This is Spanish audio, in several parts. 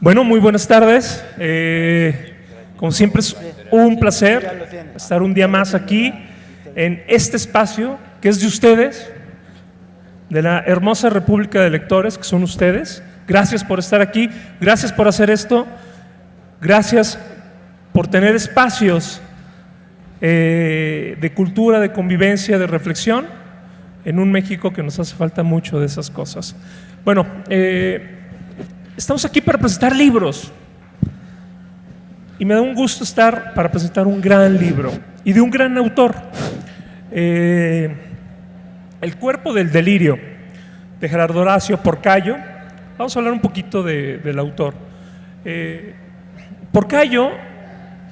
Bueno, muy buenas tardes. Como siempre es un placer estar un día más aquí en este espacio que es de ustedes, de la hermosa República de Lectores que son ustedes. Gracias por estar aquí, gracias por hacer esto, gracias por tener espacios de cultura, de convivencia, de reflexión en un México que nos hace falta mucho de esas cosas. Bueno, estamos aquí para presentar libros y me da un gusto estar para presentar un gran libro y de un gran autor. El cuerpo del delirio, de Gerardo Horacio Porcayo. Vamos a hablar un poquito del autor. Porcayo,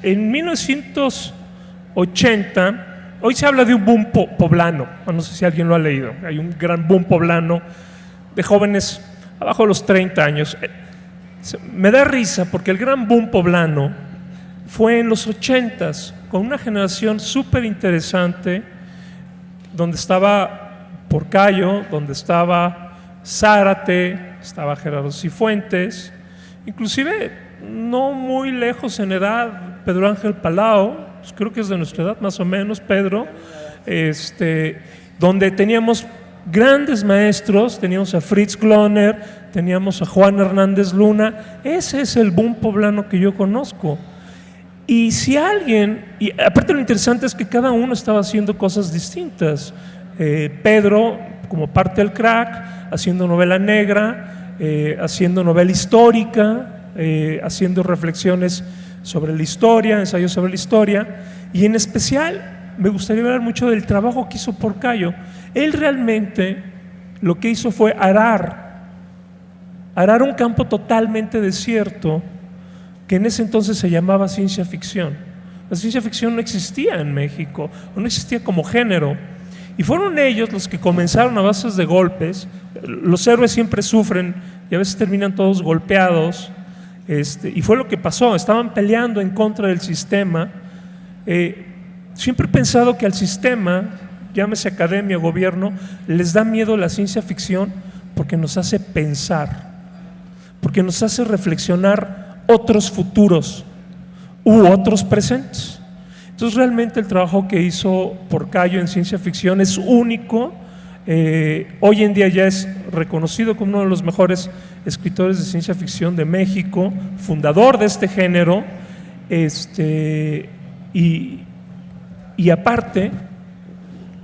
en 1980, hoy se habla de un boom poblano, no sé si alguien lo ha leído, hay un gran boom poblano de jóvenes abajo de los 30 años. Me da risa porque el gran boom poblano fue en los 80s, con una generación súper interesante, donde estaba Porcayo, donde estaba Zárate, estaba Gerardo Cifuentes, inclusive no muy lejos en edad, Pedro Ángel Palau, pues creo que es de nuestra edad más o menos, Pedro, donde teníamos grandes maestros, teníamos a Fritz Gloner, teníamos a Juan Hernández Luna. Ese es el boom poblano que yo conozco. Y si alguien, y aparte lo interesante es que cada uno estaba haciendo cosas distintas. Pedro, como parte del crack, haciendo novela negra, haciendo novela histórica, haciendo reflexiones sobre la historia, ensayos sobre la historia, y en especial me gustaría hablar mucho del trabajo que hizo Porcayo. Él realmente lo que hizo fue arar un campo totalmente desierto que en ese entonces se llamaba ciencia ficción. La ciencia ficción no existía en México, o no existía como género, y fueron ellos los que comenzaron a bases de golpes. Los héroes siempre sufren y a veces terminan todos golpeados, y fue lo que pasó. Estaban peleando en contra del sistema. Siempre he pensado que al sistema, llámese academia o gobierno, les da miedo la ciencia ficción porque nos hace pensar, porque nos hace reflexionar otros futuros u otros presentes. Entonces realmente el trabajo que hizo Porcayo en ciencia ficción es único. Hoy en día ya es reconocido como uno de los mejores escritores de ciencia ficción de México, fundador de este género, y aparte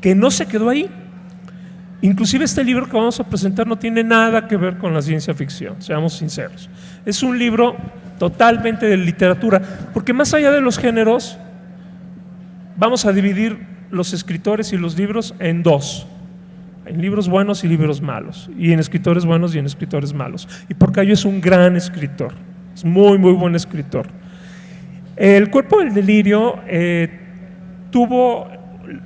que no se quedó ahí. Inclusive este libro que vamos a presentar no tiene nada que ver con la ciencia ficción, seamos sinceros. Es un libro totalmente de literatura, porque más allá de los géneros, vamos a dividir los escritores y los libros en dos: en libros buenos y libros malos, y en escritores buenos y en escritores malos. Y Porcayo es un gran escritor, es muy muy buen escritor. El cuerpo del delirio tuvo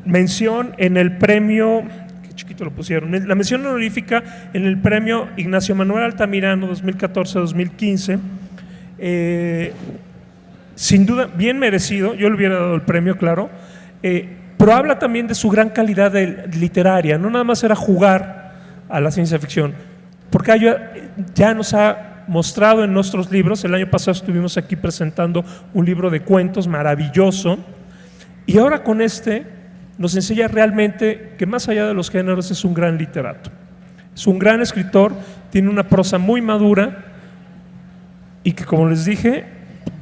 mención en el premio, qué chiquito lo pusieron, la mención honorífica en el premio Ignacio Manuel Altamirano 2014-2015. Sin duda bien merecido, yo le hubiera dado el premio, claro, pero habla también de su gran calidad literaria. No nada más era jugar a la ciencia ficción, porque ya nos ha mostrado en nuestros libros. El año pasado estuvimos aquí presentando un libro de cuentos maravilloso, y ahora con nos enseña realmente que más allá de los géneros es un gran literato, es un gran escritor, tiene una prosa muy madura y que, como les dije,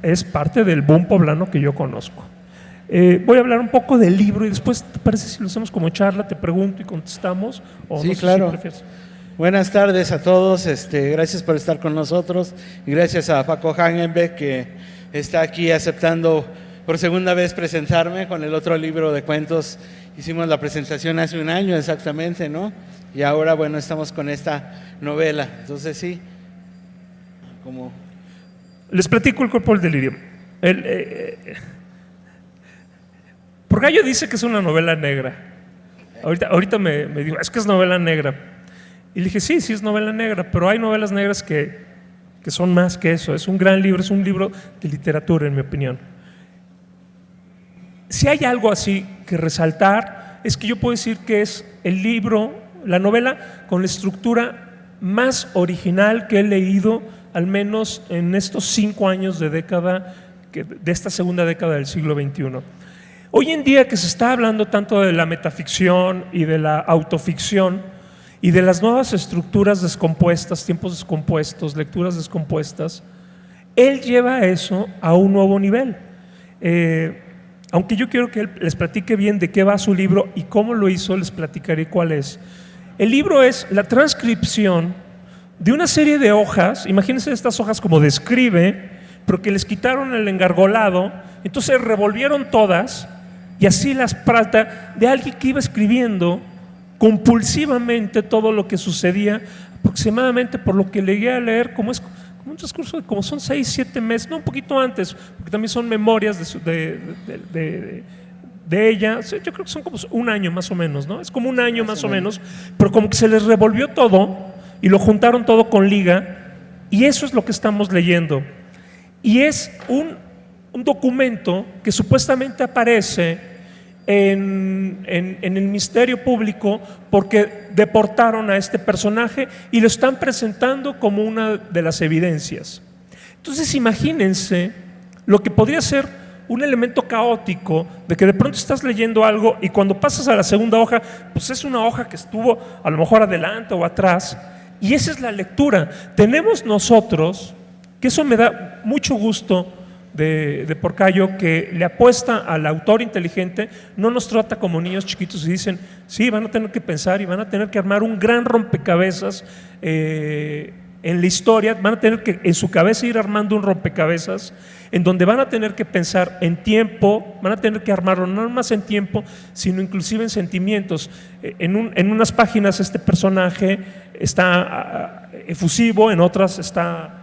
es parte del boom poblano que yo conozco. Voy a hablar un poco del libro y después, ¿te parece si lo hacemos como charla? Te pregunto y contestamos, o sí, no sé claro. si prefieres. Buenas tardes a todos, gracias por estar con nosotros y gracias a Paco Hagenbeck, que está aquí aceptando por segunda vez presentarme con el otro libro de cuentos. Hicimos la presentación hace un año exactamente, ¿no? Y ahora, bueno, estamos con esta novela. Entonces sí, como... Les platico el cuerpo del delirio. Porcayo dice que es una novela negra. Ahorita me dijo, es que es novela negra. Y le dije, sí es novela negra, pero hay novelas negras que son más que eso. Es un gran libro, es un libro de literatura, en mi opinión. Si hay algo así que resaltar, es que yo puedo decir que es el libro, la novela con la estructura más original que he leído al menos en estos 5 años de esta segunda década del siglo XXI. Hoy en día que se está hablando tanto de la metaficción y de la autoficción y de las nuevas estructuras descompuestas, tiempos descompuestos, lecturas descompuestas, él lleva eso a un nuevo nivel. Aunque yo quiero que él les platique bien de qué va su libro y cómo lo hizo, les platicaré cuál es. El libro es la transcripción de una serie de hojas. Imagínense estas hojas como de escribe, pero que les quitaron el engargolado, entonces revolvieron todas y así las prata de alguien que iba escribiendo compulsivamente todo lo que sucedía, aproximadamente por lo que llegué a leer, como un transcurso de como son 6, 7 meses, no, un poquito antes, porque también son memorias de ella. Yo creo que son como un año más o menos, ¿no? Es como un año más o menos, pero como que se les revolvió todo y lo juntaron todo con liga, y eso es lo que estamos leyendo. Y es un documento que supuestamente aparece en el misterio público porque deportaron a este personaje y lo están presentando como una de las evidencias. Entonces imagínense lo que podría ser un elemento caótico de que de pronto estás leyendo algo y cuando pasas a la segunda hoja, pues es una hoja que estuvo a lo mejor adelante o atrás, y esa es la lectura. Tenemos nosotros, que eso me da mucho gusto de Porcayo, que le apuesta al autor inteligente, no nos trata como niños chiquitos y dicen, sí, van a tener que pensar y van a tener que armar un gran rompecabezas en la historia, van a tener que en su cabeza ir armando un rompecabezas en donde van a tener que pensar en tiempo, van a tener que armarlo no más en tiempo, sino inclusive en sentimientos. En unas páginas este personaje está efusivo, en otras está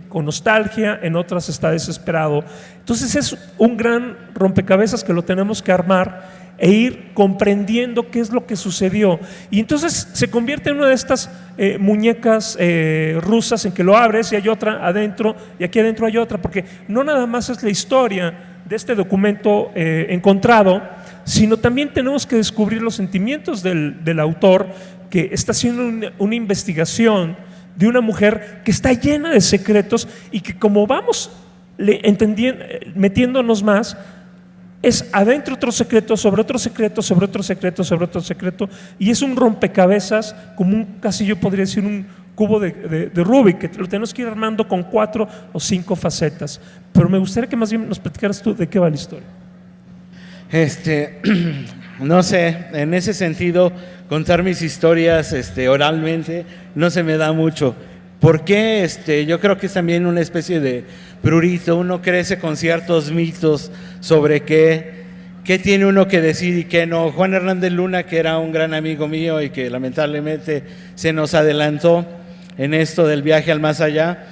con nostalgia, en otras está desesperado. Entonces es un gran rompecabezas que lo tenemos que armar e ir comprendiendo qué es lo que sucedió, y entonces se convierte en una de estas muñecas rusas en que lo abres y hay otra adentro y aquí adentro hay otra, porque no nada más es la historia de este documento encontrado, sino también tenemos que descubrir los sentimientos del autor, que está haciendo una investigación de una mujer que está llena de secretos y que, como vamos metiéndonos más, es adentro otro secreto, sobre otro secreto, sobre otro secreto, sobre otro secreto, y es un rompecabezas, como casi yo podría decir un cubo de Rubik, que lo tenemos que ir armando con 4 o 5 facetas. Pero me gustaría que más bien nos platicaras tú de qué va la historia. No sé, en ese sentido, contar mis historias oralmente no se me da mucho. Porque yo creo que es también una especie de prurito. Uno crece con ciertos mitos sobre qué tiene uno que decir y qué no. Juan Hernández Luna, que era un gran amigo mío y que lamentablemente se nos adelantó en esto del viaje al más allá,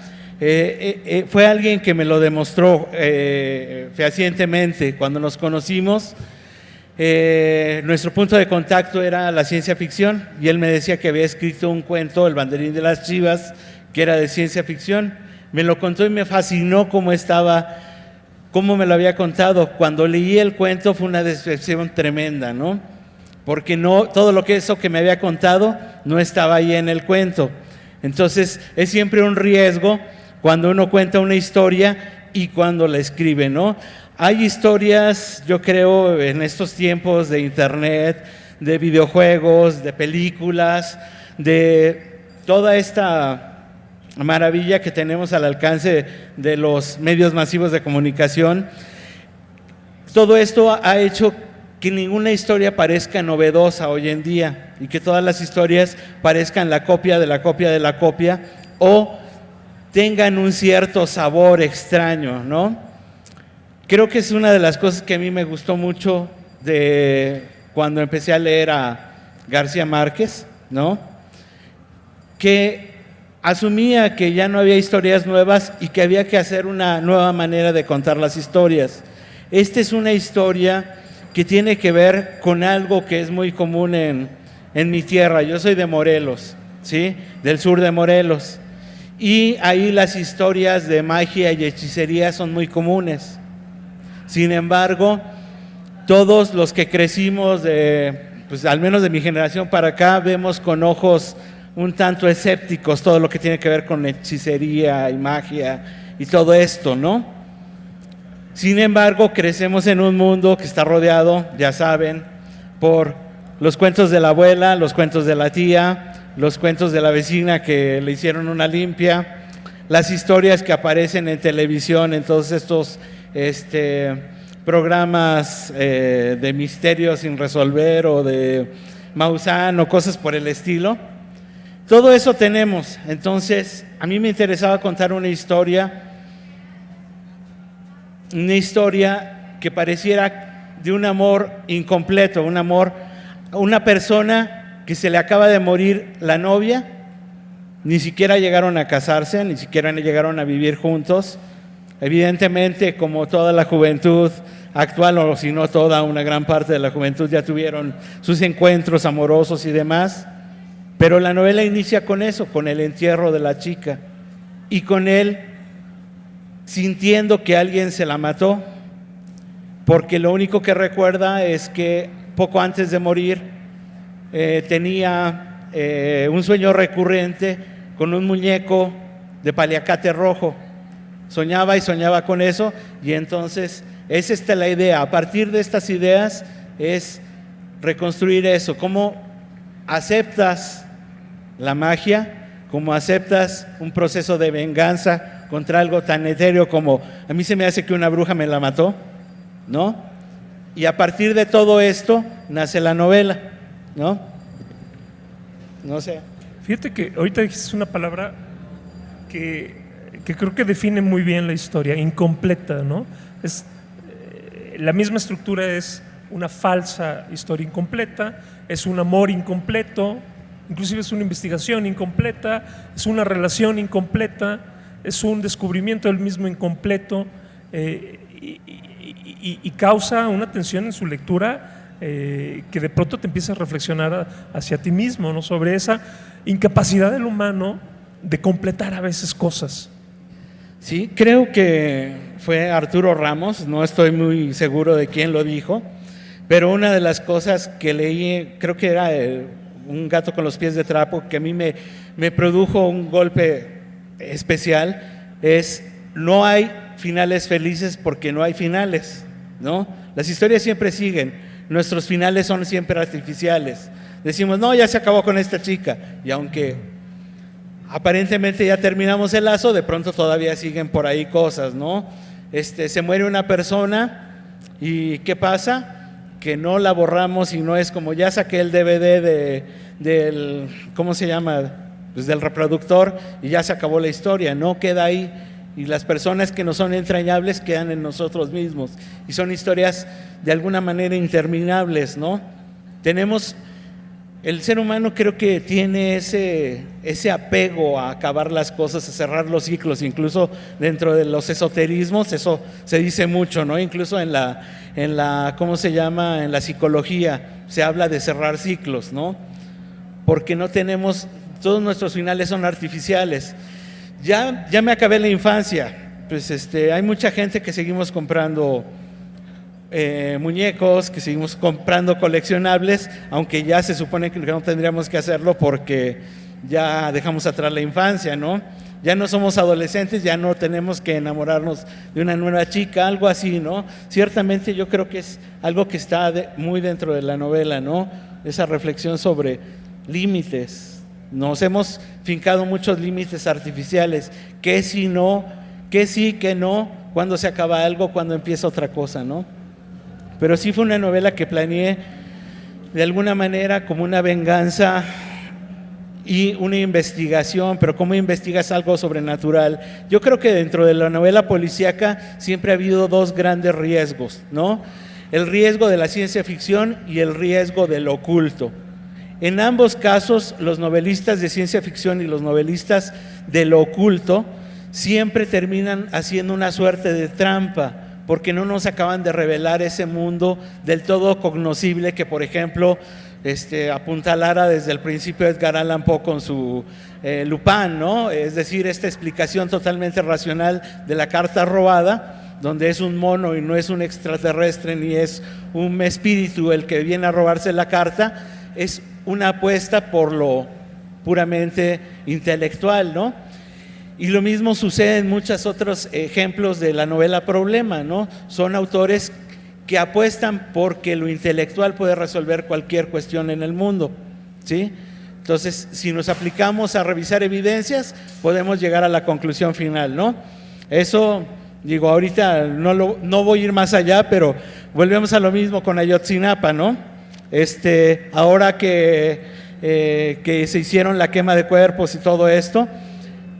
fue alguien que me lo demostró fehacientemente. Cuando nos conocimos, nuestro punto de contacto era la ciencia ficción, y él me decía que había escrito un cuento, El banderín de las chivas, que era de ciencia ficción. Me lo contó y me fascinó cómo me lo había contado. Cuando leí el cuento fue una decepción tremenda, ¿no? Porque todo lo que me había contado no estaba ahí en el cuento. Entonces es siempre un riesgo cuando uno cuenta una historia y cuando la escribe, ¿no? Hay historias, yo creo, en estos tiempos de internet, de videojuegos, de películas, de toda esta maravilla que tenemos al alcance de los medios masivos de comunicación. Todo esto ha hecho que ninguna historia parezca novedosa hoy en día y que todas las historias parezcan la copia de la copia de la copia, o tengan un cierto sabor extraño, ¿no? Creo que es una de las cosas que a mí me gustó mucho de cuando empecé a leer a García Márquez, ¿no? Que asumía que ya no había historias nuevas y que había que hacer una nueva manera de contar las historias. Esta es una historia que tiene que ver con algo que es muy común en mi tierra. Yo soy de Morelos, ¿sí? Del sur de Morelos. Y ahí las historias de magia y hechicería son muy comunes. Sin embargo, todos los que crecimos, pues al menos de mi generación para acá, vemos con ojos un tanto escépticos todo lo que tiene que ver con hechicería y magia y todo esto, ¿no? Sin embargo, crecemos en un mundo que está rodeado, ya saben, por los cuentos de la abuela, los cuentos de la tía, los cuentos de la vecina que le hicieron una limpia, las historias que aparecen en televisión, en todos estos programas de misterios sin resolver o de Maussan o cosas por el estilo. Todo eso tenemos. Entonces, a mí me interesaba contar una historia que pareciera de un amor incompleto, un amor a una persona que se le acaba de morir la novia, ni siquiera llegaron a casarse, ni siquiera llegaron a vivir juntos. Evidentemente, como toda la juventud actual, o si no toda, una gran parte de la juventud ya tuvieron sus encuentros amorosos y demás, pero la novela inicia con eso, con el entierro de la chica y con él sintiendo que alguien se la mató, porque lo único que recuerda es que poco antes de morir tenía un sueño recurrente con un muñeco de paliacate rojo. Soñaba y soñaba con eso, y entonces es esta la idea. A partir de estas ideas es reconstruir eso, cómo aceptas la magia, cómo aceptas un proceso de venganza contra algo tan etéreo como a mí se me hace que una bruja me la mató, ¿no? Y a partir de todo esto nace la novela, ¿no? No sé. Fíjate que ahorita dijiste una palabra que creo que define muy bien la historia, incompleta, ¿no? La misma estructura es una falsa historia incompleta, es un amor incompleto, inclusive es una investigación incompleta, es una relación incompleta, es un descubrimiento del mismo incompleto, y causa una tensión en su lectura que de pronto te empieza a reflexionar hacia ti mismo, ¿no? Sobre esa incapacidad del humano de completar a veces cosas. Sí, creo que fue Arturo Ramos, no estoy muy seguro de quién lo dijo, pero una de las cosas que leí, creo que era Un gato con los pies de trapo, que a mí me produjo un golpe especial, es: no hay finales felices porque no hay finales, ¿no? Las historias siempre siguen, nuestros finales son siempre artificiales. Decimos, no, ya se acabó con esta chica, y aunque aparentemente ya terminamos el lazo, de pronto todavía siguen por ahí cosas, ¿no? Se muere una persona y ¿qué pasa? Que no la borramos y no es como ya saqué el DVD del, ¿cómo se llama? Pues del reproductor y ya se acabó la historia, no queda ahí, y las personas que no son entrañables quedan en nosotros mismos y son historias de alguna manera interminables, ¿no? El ser humano creo que tiene ese apego a acabar las cosas, a cerrar los ciclos, incluso dentro de los esoterismos, eso se dice mucho, ¿no? Incluso en la ¿cómo se llama? En la psicología se habla de cerrar ciclos, ¿no? Porque no tenemos, todos nuestros finales son artificiales. Ya me acabé la infancia, pues hay mucha gente que seguimos comprando muñecos, que seguimos comprando coleccionables, aunque ya se supone que no tendríamos que hacerlo porque ya dejamos atrás la infancia, ¿no? Ya no somos adolescentes, ya no tenemos que enamorarnos de una nueva chica, algo así, ¿no? Ciertamente yo creo que es algo que está muy dentro de la novela, ¿no? Esa reflexión sobre límites. Nos hemos fincado muchos límites artificiales, que si no, que sí, que no, cuando se acaba algo, cuando empieza otra cosa, ¿no? Pero sí fue una novela que planeé de alguna manera como una venganza y una investigación, pero ¿cómo investigas algo sobrenatural? Yo creo que dentro de la novela policíaca siempre ha habido dos grandes riesgos, ¿no? El riesgo de la ciencia ficción y el riesgo del oculto. En ambos casos, los novelistas de ciencia ficción y los novelistas del oculto siempre terminan haciendo una suerte de trampa, porque no nos acaban de revelar ese mundo del todo cognoscible que, por ejemplo, apuntalara desde el principio Edgar Allan Poe con su Lupin, ¿no? Es decir, esta explicación totalmente racional de la carta robada, donde es un mono y no es un extraterrestre ni es un espíritu el que viene a robarse la carta, es una apuesta por lo puramente intelectual, ¿no? Y lo mismo sucede en muchos otros ejemplos de la novela Problema, ¿no? Son autores que apuestan porque lo intelectual puede resolver cualquier cuestión en el mundo, ¿sí? Entonces, si nos aplicamos a revisar evidencias, podemos llegar a la conclusión final, ¿no? Eso, digo, ahorita no voy a ir más allá, pero volvemos a lo mismo con Ayotzinapa, ¿no? Ahora que se hicieron la quema de cuerpos y todo esto,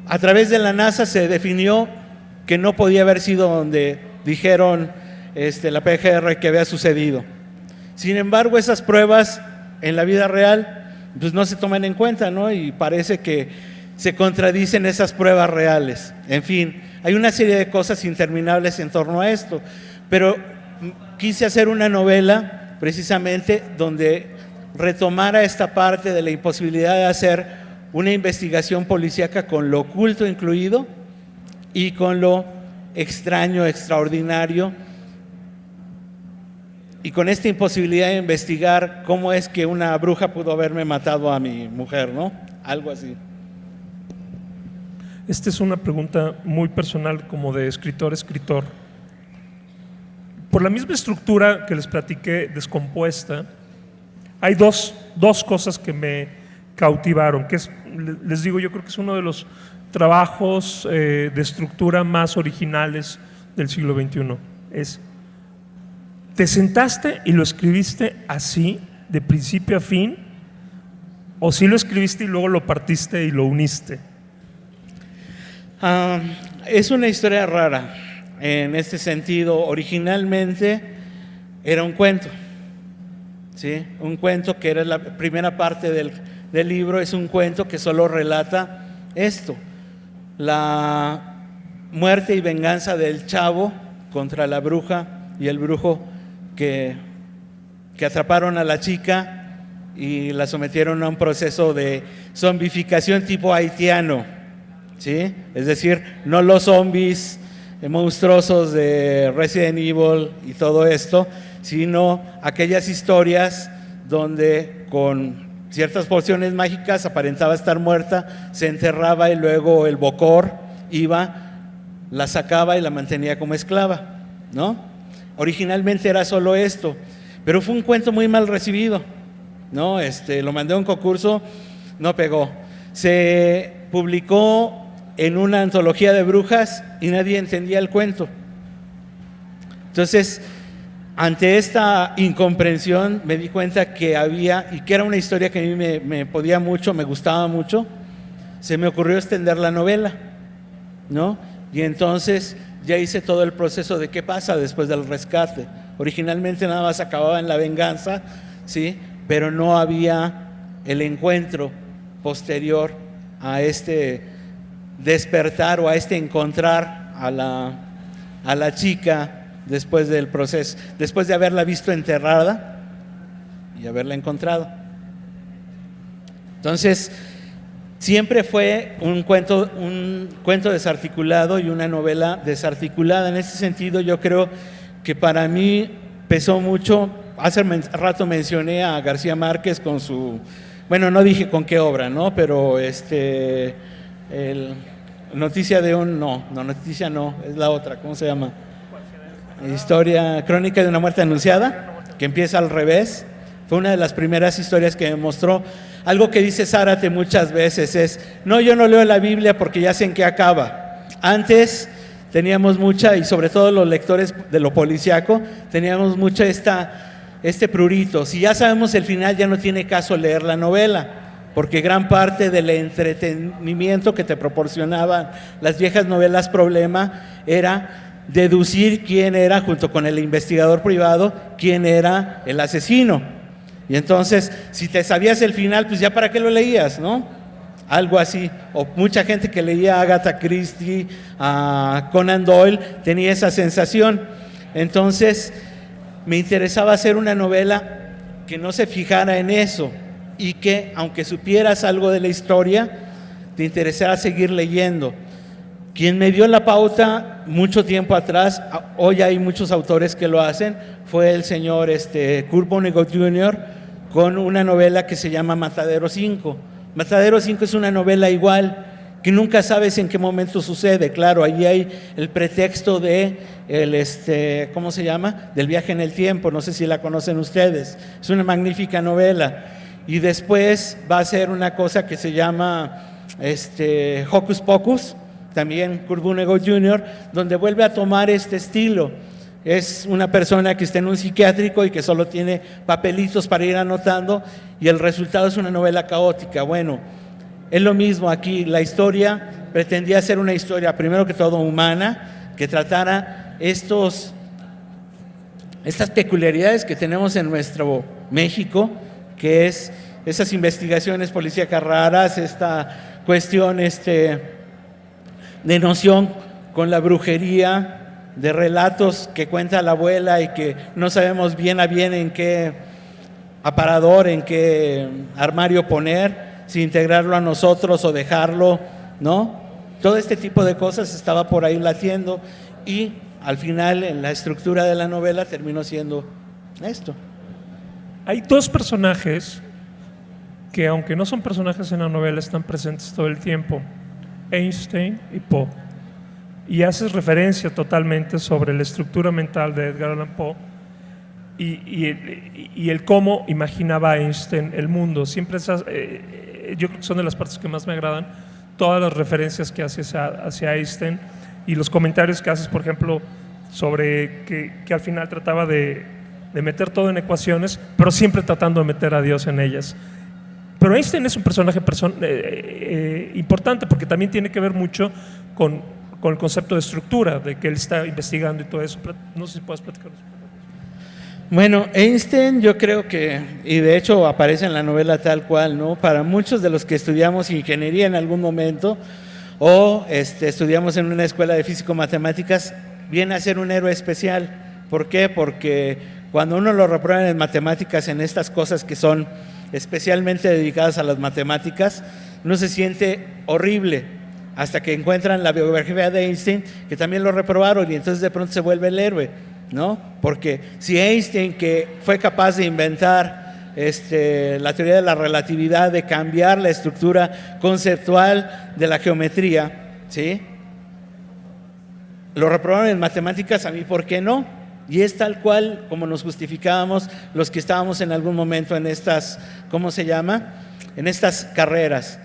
a través de la NASA se definió que no podía haber sido donde dijeron la PGR que había sucedido. Sin embargo, esas pruebas en la vida real pues no se toman en cuenta, ¿no? Y parece que se contradicen esas pruebas reales. En fin, hay una serie de cosas interminables en torno a esto, pero quise hacer una novela precisamente donde retomara esta parte de la imposibilidad de hacer una investigación policíaca con lo oculto incluido y con lo extraño, extraordinario, y con esta imposibilidad de investigar cómo es que una bruja pudo haberme matado a mi mujer, ¿no? Algo así. Esta es una pregunta muy personal, como de escritor a escritor. Por la misma estructura que les platiqué, descompuesta, hay dos cosas que me cautivaron, que es, les digo, yo creo que es uno de los trabajos de estructura más originales del siglo XXI. ¿Te sentaste y lo escribiste así, de principio a fin? ¿O sí lo escribiste y luego lo partiste y lo uniste? Es una historia rara en este sentido. Originalmente era un cuento, ¿sí? Un cuento que era la primera parte del libro. Es un cuento que solo relata esto: la muerte y venganza del chavo contra la bruja y el brujo que atraparon a la chica y la sometieron a un proceso de zombificación tipo haitiano, ¿sí? Es decir, no los zombies monstruosos de Resident Evil y todo esto, sino aquellas historias donde con ciertas pociones mágicas aparentaba estar muerta, se enterraba y luego el bocor iba, la sacaba y la mantenía como esclava, ¿no? Originalmente era solo esto, pero fue un cuento muy mal recibido, ¿no? Lo mandé a un concurso, no pegó. Se publicó en una antología de brujas y nadie entendía el cuento. Entonces, ante esta incomprensión me di cuenta que había, y que era una historia que a mí me podía mucho, me gustaba mucho. Se me ocurrió extender la novela, ¿no? Y entonces ya hice todo el proceso de qué pasa después del rescate. Originalmente nada más acababa en la venganza, ¿sí? Pero no había el encuentro posterior a este despertar o a este encontrar a la chica después del proceso, después de haberla visto enterrada y haberla encontrado. Entonces, siempre fue un cuento desarticulado y una novela desarticulada. En ese sentido, yo creo que para mí pesó mucho. Hace rato mencioné a García Márquez con su, bueno, no dije con qué obra, ¿no? Pero noticia de un, no, noticia no, es la otra, ¿cómo se llama? Historia, crónica de una muerte anunciada, que empieza al revés. Fue una de las primeras historias que me mostró algo que dice Zárate muchas veces, es: no, yo no leo la Biblia porque ya sé en qué acaba. Antes teníamos mucha, y sobre todo los lectores de lo policíaco, teníamos mucha este prurito: si ya sabemos el final, ya no tiene caso leer la novela, porque gran parte del entretenimiento que te proporcionaban las viejas novelas Problema era deducir quién era, junto con el investigador privado, quién era el asesino. Y entonces, si te sabías el final, pues ya para qué lo leías, ¿no? Algo así. O mucha gente que leía a Agatha Christie, a Conan Doyle, tenía esa sensación. Entonces, me interesaba hacer una novela que no se fijara en eso y que, aunque supieras algo de la historia, te interesara seguir leyendo. Quien me dio la pauta mucho tiempo atrás, hoy hay muchos autores que lo hacen, fue el señor Kurt Vonnegut Jr. con una novela que se llama Matadero 5, Matadero 5 es una novela igual, que nunca sabes en qué momento sucede. Claro, allí hay el pretexto de ¿cómo se llama? Del viaje en el tiempo, no sé si la conocen ustedes. Es una magnífica novela. Y después va a ser una cosa que se llama Hocus Pocus, también Kurt Vonnegut Jr., donde vuelve a tomar este estilo. Es una persona que está en un psiquiátrico y que solo tiene papelitos para ir anotando, y el resultado es una novela caótica. Bueno, es lo mismo aquí. La historia pretendía ser una historia, primero que todo, humana, que tratara estas peculiaridades que tenemos en nuestro México, que es esas investigaciones policíacas raras, esta cuestión de noción con la brujería, de relatos que cuenta la abuela y que no sabemos bien a bien en qué aparador, en qué armario poner, si integrarlo a nosotros o dejarlo, ¿no? Todo este tipo de cosas estaba por ahí latiendo, y al final en la estructura de la novela terminó siendo esto. Hay dos personajes que, aunque no son personajes en la novela, están presentes todo el tiempo: Einstein y Poe. Y haces referencia totalmente sobre la estructura mental de Edgar Allan Poe y el cómo imaginaba Einstein el mundo. Siempre esas, yo creo que son de las partes que más me agradan, todas las referencias que haces hacia Einstein y los comentarios que haces, por ejemplo, sobre que al final trataba de meter todo en ecuaciones, pero siempre tratando de meter a Dios en ellas. Pero Einstein es un personaje importante, porque también tiene que ver mucho con el concepto de estructura, de que él está investigando y todo eso. No sé si puedes platicarnos. Bueno, Einstein, yo creo que, y de hecho aparece en la novela tal cual, ¿no? Para muchos de los que estudiamos ingeniería en algún momento, o estudiamos en una escuela de físico-matemáticas, viene a ser un héroe especial. ¿Por qué? Porque cuando uno lo reprueba en matemáticas, en estas cosas que son especialmente dedicadas a las matemáticas, uno se siente horrible, hasta que encuentran la biografía de Einstein, que también lo reprobaron, y entonces de pronto se vuelve el héroe, ¿no? Porque si Einstein, que fue capaz de inventar la teoría de la relatividad, de cambiar la estructura conceptual de la geometría, ¿sí?, lo reprobaron en matemáticas, a mí, ¿por qué no? Y es tal cual como nos justificábamos los que estábamos en algún momento en estas, ¿cómo se llama?, en estas carreras.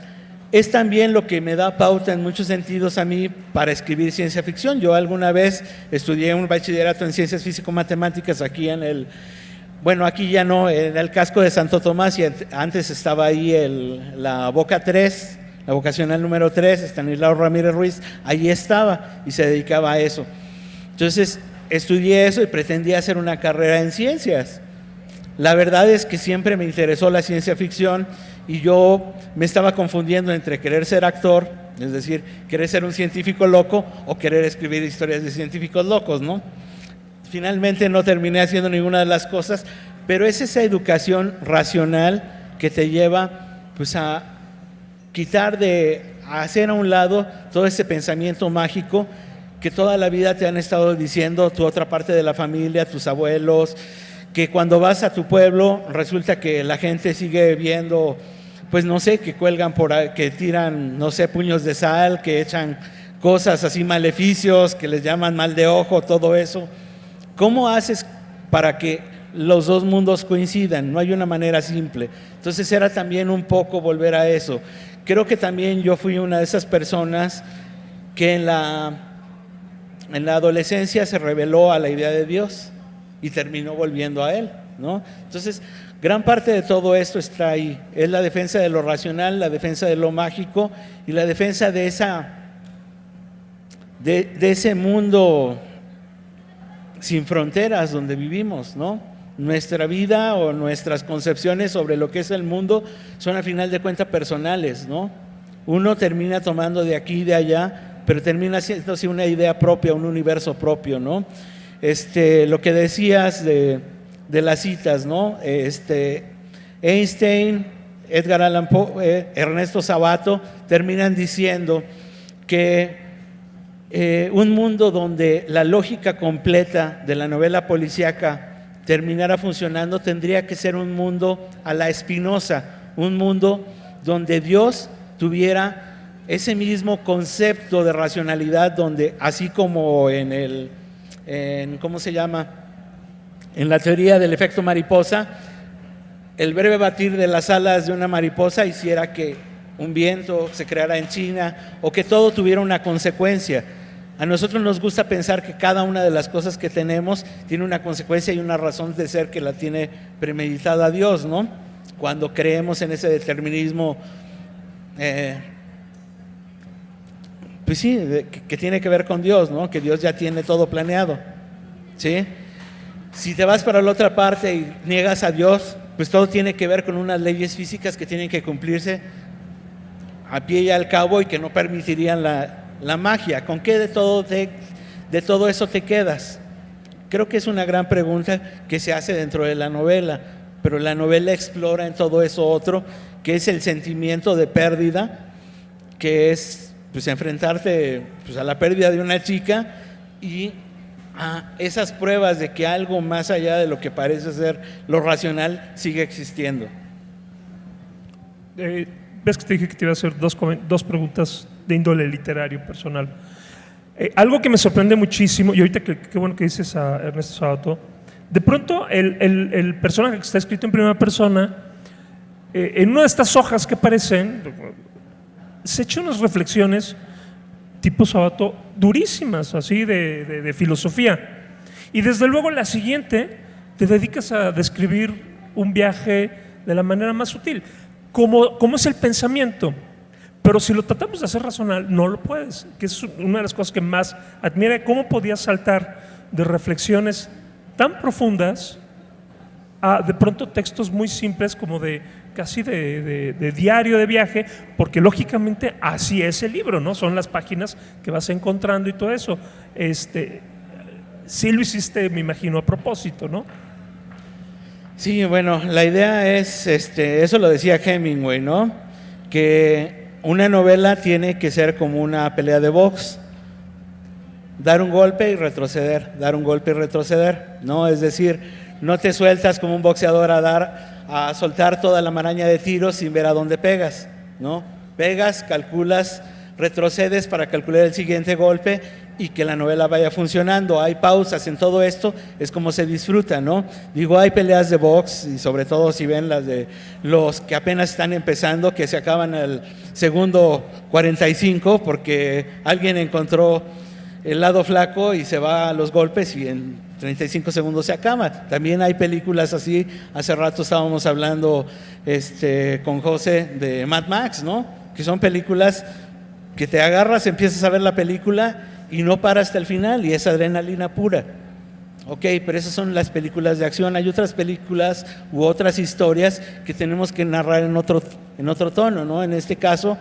Es también lo que me da pauta en muchos sentidos a mí para escribir ciencia ficción. Yo alguna vez estudié un bachillerato en ciencias físico-matemáticas aquí aquí ya no, en el casco de Santo Tomás, y antes estaba ahí la Boca 3, la vocacional número 3, Estanislao Ramírez Ruiz, ahí estaba y se dedicaba a eso. Entonces estudié eso y pretendía hacer una carrera en ciencias. La verdad es que siempre me interesó la ciencia ficción, y yo me estaba confundiendo entre querer ser actor, es decir, querer ser un científico loco, o querer escribir historias de científicos locos, ¿no? Finalmente no terminé haciendo ninguna de las cosas, pero es esa educación racional que te lleva, pues, a hacer a un lado todo ese pensamiento mágico que toda la vida te han estado diciendo tu otra parte de la familia, tus abuelos, que cuando vas a tu pueblo resulta que la gente sigue viendo, pues no sé, que cuelgan por ahí, que tiran, no sé, puños de sal, que echan cosas así, maleficios, que les llaman mal de ojo, todo eso. ¿Cómo haces para que los dos mundos coincidan? No hay una manera simple. Entonces era también un poco volver a eso. Creo que también yo fui una de esas personas que en la adolescencia se rebeló a la idea de Dios y terminó volviendo a Él, ¿no? Entonces, gran parte de todo esto está ahí. Es la defensa de lo racional, la defensa de lo mágico y la defensa de ese mundo sin fronteras donde vivimos, ¿no? Nuestra vida o nuestras concepciones sobre lo que es el mundo son, a final de cuentas, personales, ¿no? Uno termina tomando de aquí y de allá, pero termina haciéndose una idea propia, un universo propio, ¿no? Lo que decías de las citas, ¿no? Einstein, Edgar Allan Poe, Ernesto Sabato terminan diciendo que un mundo donde la lógica completa de la novela policíaca terminara funcionando tendría que ser un mundo a la Spinoza, un mundo donde Dios tuviera ese mismo concepto de racionalidad, donde así como ¿cómo se llama? En la teoría del efecto mariposa, el breve batir de las alas de una mariposa hiciera que un viento se creara en China o que todo tuviera una consecuencia. A nosotros nos gusta pensar que cada una de las cosas que tenemos tiene una consecuencia y una razón de ser que la tiene premeditada Dios, ¿no? Cuando creemos en ese determinismo, pues sí, que tiene que ver con Dios, ¿no? Que Dios ya tiene todo planeado, ¿sí? Si te vas para la otra parte y niegas a Dios, pues todo tiene que ver con unas leyes físicas que tienen que cumplirse a pie y al cabo y que no permitirían la magia. ¿Con qué de todo eso te quedas? Creo que es una gran pregunta que se hace dentro de la novela, pero la novela explora en todo eso otro, que es el sentimiento de pérdida, que es pues enfrentarte pues, a la pérdida de una chica y a esas pruebas de que algo más allá de lo que parece ser lo racional sigue existiendo. Ves que te dije que te iba a hacer dos preguntas de índole literario personal. Algo que me sorprende muchísimo, y ahorita qué bueno que dices a Ernesto Sabato, de pronto el personaje que está escrito en primera persona, en una de estas hojas que aparecen, se echa unas reflexiones tipo Sabato durísimas, así de filosofía. Y desde luego la siguiente te dedicas a describir un viaje de la manera más sutil, como es el pensamiento. Pero si lo tratamos de hacer racional, no lo puedes, que es una de las cosas que más admira, cómo podías saltar de reflexiones tan profundas a de pronto textos muy simples como casi de diario de viaje, porque lógicamente así es el libro, ¿no? Son las páginas que vas encontrando y todo eso. Sí lo hiciste, me imagino, a propósito, ¿no? Sí, bueno, la idea es, eso lo decía Hemingway, ¿no? Que una novela tiene que ser como una pelea de box, dar un golpe y retroceder, dar un golpe y retroceder, ¿no? Es decir, no te sueltas como un boxeador a soltar toda la maraña de tiros sin ver a dónde pegas, ¿no? Pegas, calculas, retrocedes para calcular el siguiente golpe y que la novela vaya funcionando. Hay pausas en todo esto, es como se disfruta, ¿no? Digo, hay peleas de box y sobre todo si ven las de los que apenas están empezando, que se acaban al segundo 45 porque alguien encontró el lado flaco y se va a los golpes y en 35 segundos se acaba. También hay películas así. Hace rato estábamos hablando con José de Mad Max, ¿no? Que son películas que te agarras, empiezas a ver la película y no para hasta el final y es adrenalina pura. Ok, pero esas son las películas de acción. Hay otras películas u otras historias que tenemos que narrar en otro tono, ¿no? En este caso,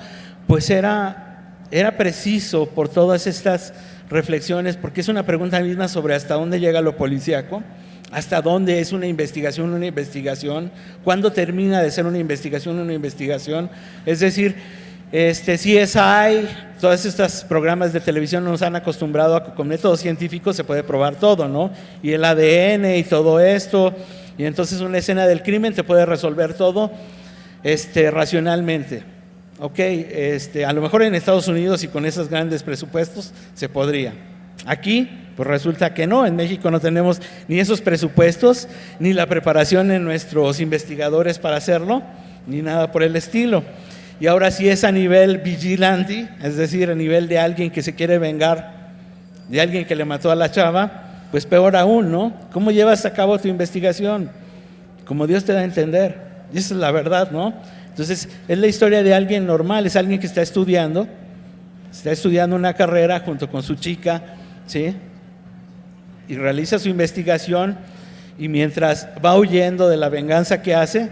pues era preciso por todas estas reflexiones, porque es una pregunta misma sobre hasta dónde llega lo policíaco, hasta dónde es una investigación, cuándo termina de ser una investigación. Es decir, CSI, todos estos programas de televisión nos han acostumbrado a que con métodos científicos se puede probar todo, ¿no? Y el ADN y todo esto, y entonces una escena del crimen te puede resolver todo racionalmente. Ok, a lo mejor en Estados Unidos y con esos grandes presupuestos se podría. Aquí, pues resulta que no, en México no tenemos ni esos presupuestos, ni la preparación en nuestros investigadores para hacerlo, ni nada por el estilo. Y ahora sí es a nivel vigilante, es decir, a nivel de alguien que se quiere vengar de alguien que le mató a la chava, pues peor aún, ¿no? ¿Cómo llevas a cabo tu investigación? Como Dios te da a entender, y esa es la verdad, ¿no? Entonces, es la historia de alguien normal, es alguien que está estudiando una carrera junto con su chica, ¿sí? Y realiza su investigación y mientras va huyendo de la venganza que hace,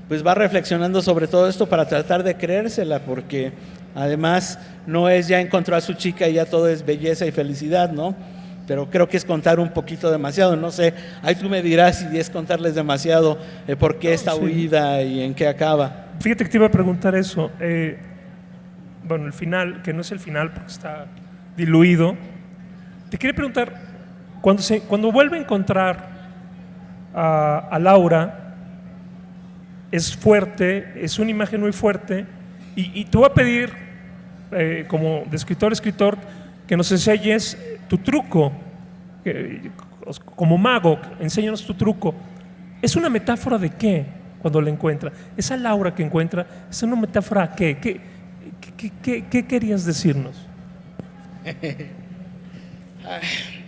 pues va reflexionando sobre todo esto para tratar de creérsela, porque además no es ya encontró a su chica y ya todo es belleza y felicidad, ¿no? Pero creo que es contar un poquito demasiado, no sé, ahí tú me dirás si es contarles demasiado por qué esta huida y en qué acaba. Fíjate que te iba a preguntar eso. Bueno, el final, que no es el final porque está diluido. Te quería preguntar, cuando vuelve a encontrar a Laura, es fuerte, es una imagen muy fuerte, y te voy a pedir, como de escritor a escritor, que nos enseñes tu truco, como mago, enséñanos tu truco. ¿Es una metáfora de qué cuando la encuentra? Esa Laura que encuentra, ¿es una metáfora a qué? ¿Qué querías decirnos?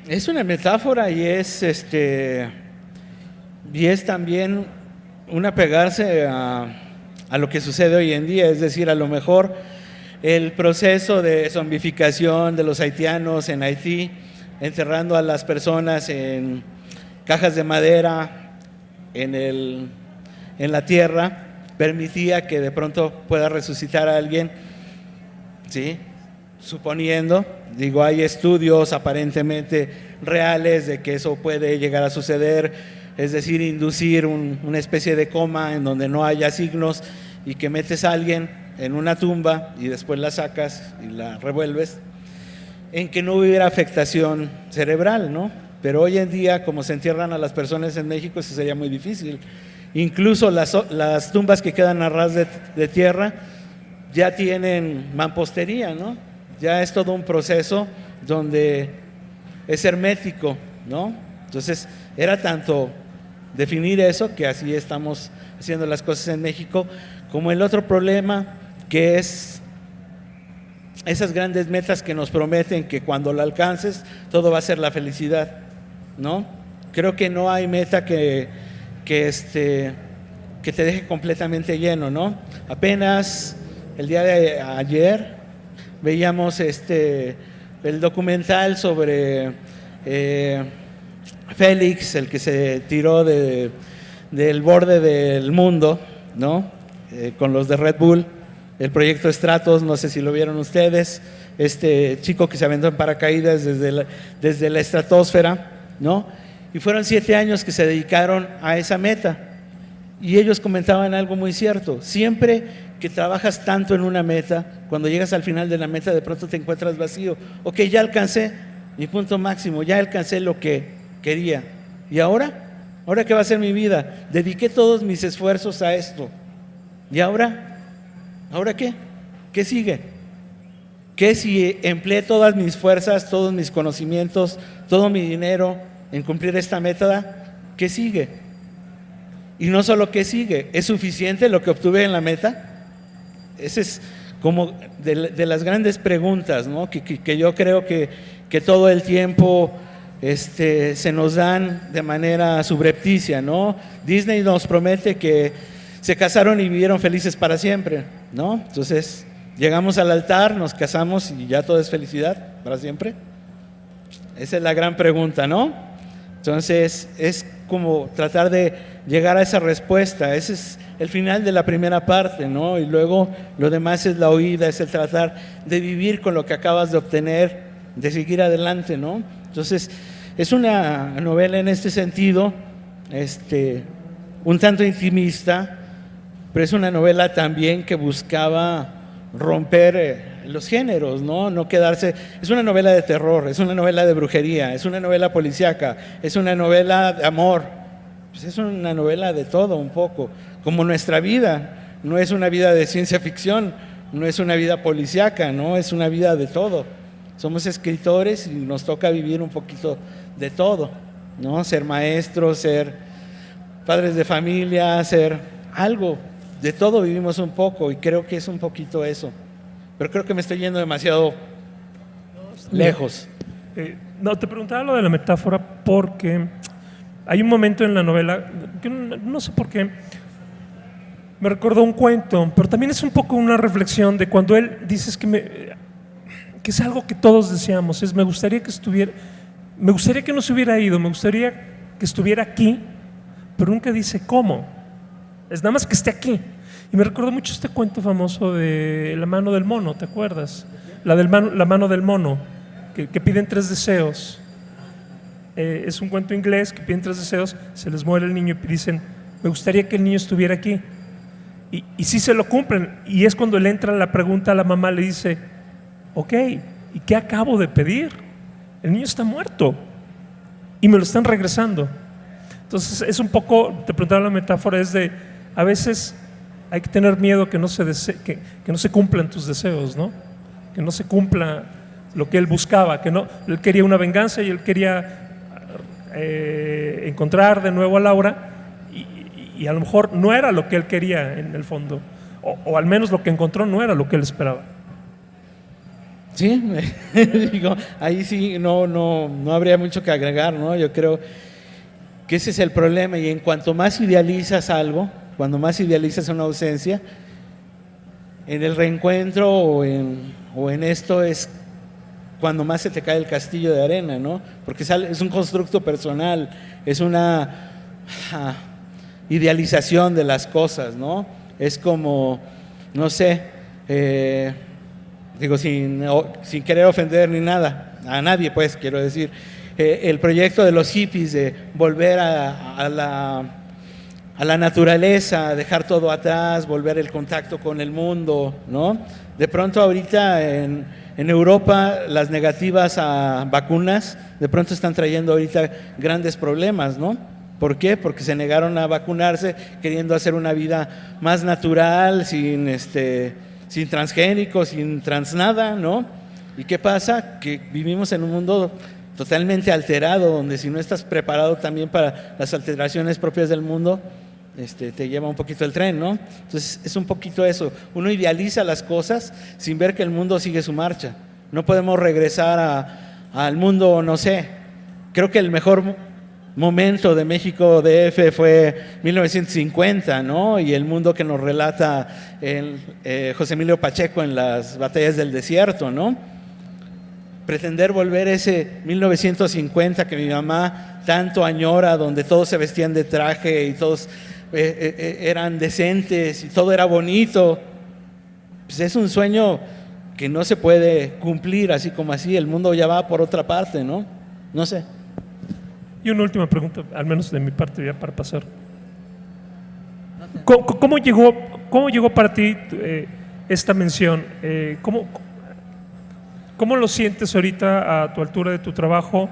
Es una metáfora y es también un apegarse a lo que sucede hoy en día. Es decir, a lo mejor el proceso de zombificación de los haitianos en Haití, enterrando a las personas en cajas de madera en la tierra, permitía que de pronto pueda resucitar a alguien, ¿sí? Suponiendo, digo, hay estudios aparentemente reales de que eso puede llegar a suceder, es decir, inducir una especie de coma en donde no haya signos y que metes a alguien en una tumba y después la sacas y la revuelves, en que no hubiera afectación cerebral, ¿no? Pero hoy en día, como se entierran a las personas en México, eso sería muy difícil. Incluso las tumbas que quedan a ras de tierra ya tienen mampostería, ¿no? Ya es todo un proceso donde es hermético, ¿no? Entonces, era tanto definir eso, que así estamos haciendo las cosas en México, como el otro problema, que es esas grandes metas que nos prometen que cuando la alcances, todo va a ser la felicidad, ¿no? Creo que no hay meta que te deje completamente lleno, ¿no? Apenas el día de ayer veíamos el documental sobre Félix, el que se tiró del borde del mundo, ¿no? Con los de Red Bull, el proyecto Stratos, no sé si lo vieron ustedes, este chico que se aventó en paracaídas desde la estratosfera, ¿no? Y fueron 7 años que se dedicaron a esa meta. Y ellos comentaban algo muy cierto: siempre que trabajas tanto en una meta, cuando llegas al final de la meta, de pronto te encuentras vacío. Ok, ya alcancé mi punto máximo, ya alcancé lo que quería. ¿Y ahora? ¿Ahora qué va a ser mi vida? Dediqué todos mis esfuerzos a esto. ¿Y ahora? ¿Ahora qué? ¿Qué sigue? ¿Qué si empleé todas mis fuerzas, todos mis conocimientos, todo mi dinero en cumplir esta meta? ¿Qué sigue? Y no solo qué sigue, ¿es suficiente lo que obtuve en la meta? Esa es como de las grandes preguntas, ¿no? que yo creo que todo el tiempo se nos dan de manera subrepticia, ¿no? Disney nos promete que se casaron y vivieron felices para siempre, ¿no? Entonces llegamos al altar, nos casamos y ya todo es felicidad para siempre. Esa es la gran pregunta, ¿no? Entonces es como tratar de llegar a esa respuesta. Ese es el final de la primera parte, ¿no? Y luego lo demás es la oída, es el tratar de vivir con lo que acabas de obtener, de seguir adelante, ¿no? Entonces es una novela en este sentido, un tanto intimista, pero es una novela también que buscaba romper los géneros, ¿no? No quedarse. Es una novela de terror, es una novela de brujería, es una novela policíaca, es una novela de amor, pues es una novela de todo un poco, como nuestra vida. No es una vida de ciencia ficción, no es una vida policíaca, no, es una vida de todo. Somos escritores y nos toca vivir un poquito de todo, ¿no? Ser maestros, ser padres de familia, ser algo. De todo vivimos un poco y creo que es un poquito eso. Pero creo que me estoy yendo demasiado lejos. No, te preguntaba lo de la metáfora porque hay un momento en la novela que no sé por qué me recordó un cuento, pero también es un poco una reflexión de cuando él dice que es algo que todos deseamos. Me gustaría que no se hubiera ido, me gustaría que estuviera aquí, pero nunca dice cómo. Es nada más que esté aquí. Y me recordó mucho este cuento famoso de La mano del mono, ¿te acuerdas? La mano del mono, que piden 3 deseos. Es un cuento inglés que piden 3 deseos, se les muere el niño y dicen, me gustaría que el niño estuviera aquí. Y sí se lo cumplen. Y es cuando le entra la pregunta a la mamá, le dice, ok, ¿y qué acabo de pedir? El niño está muerto y me lo están regresando. Entonces es un poco, te preguntaba la metáfora, es de a veces hay que tener miedo que no se, que no se cumplan tus deseos, ¿no? Que no se cumpla lo que él buscaba, que no, él quería una venganza y él quería encontrar de nuevo a Laura y a lo mejor no era lo que él quería en el fondo, o al menos lo que encontró no era lo que él esperaba. Sí, digo, ahí sí no habría mucho que agregar, ¿no? Yo creo que ese es el problema, y en cuanto más idealizas algo, cuando más idealizas una ausencia, en el reencuentro o en esto es cuando más se te cae el castillo de arena, ¿no? Porque es un constructo personal, es una idealización de las cosas, ¿no? Es como, no sé, digo, sin querer ofender ni nada, a nadie, pues, quiero decir, el proyecto de los hippies de volver a la naturaleza, dejar todo atrás, volver el contacto con el mundo, ¿no? De pronto ahorita en Europa las negativas a vacunas de pronto están trayendo ahorita grandes problemas, ¿no? ¿Por qué? Porque se negaron a vacunarse queriendo hacer una vida más natural, sin transgénicos, sin trans nada, ¿no? ¿Y qué pasa? Que vivimos en un mundo totalmente alterado, donde si no estás preparado también para las alteraciones propias del mundo, te lleva un poquito el tren, ¿no? Entonces es un poquito eso, uno idealiza las cosas sin ver que el mundo sigue su marcha. No podemos regresar al mundo, no sé, creo que el mejor momento de México DF fue 1950, ¿no? Y el mundo que nos relata José Emilio Pacheco en las batallas del desierto, ¿no? Pretender volver ese 1950 que mi mamá tanto añora, donde todos se vestían de traje y todos eran decentes y todo era bonito, pues es un sueño que no se puede cumplir así como así. El mundo ya va por otra parte, ¿no? No sé. Y una última pregunta, al menos de mi parte, ya para pasar. ¿Cómo llegó para ti esta mención? ¿Cómo lo sientes ahorita a tu altura de tu trabajo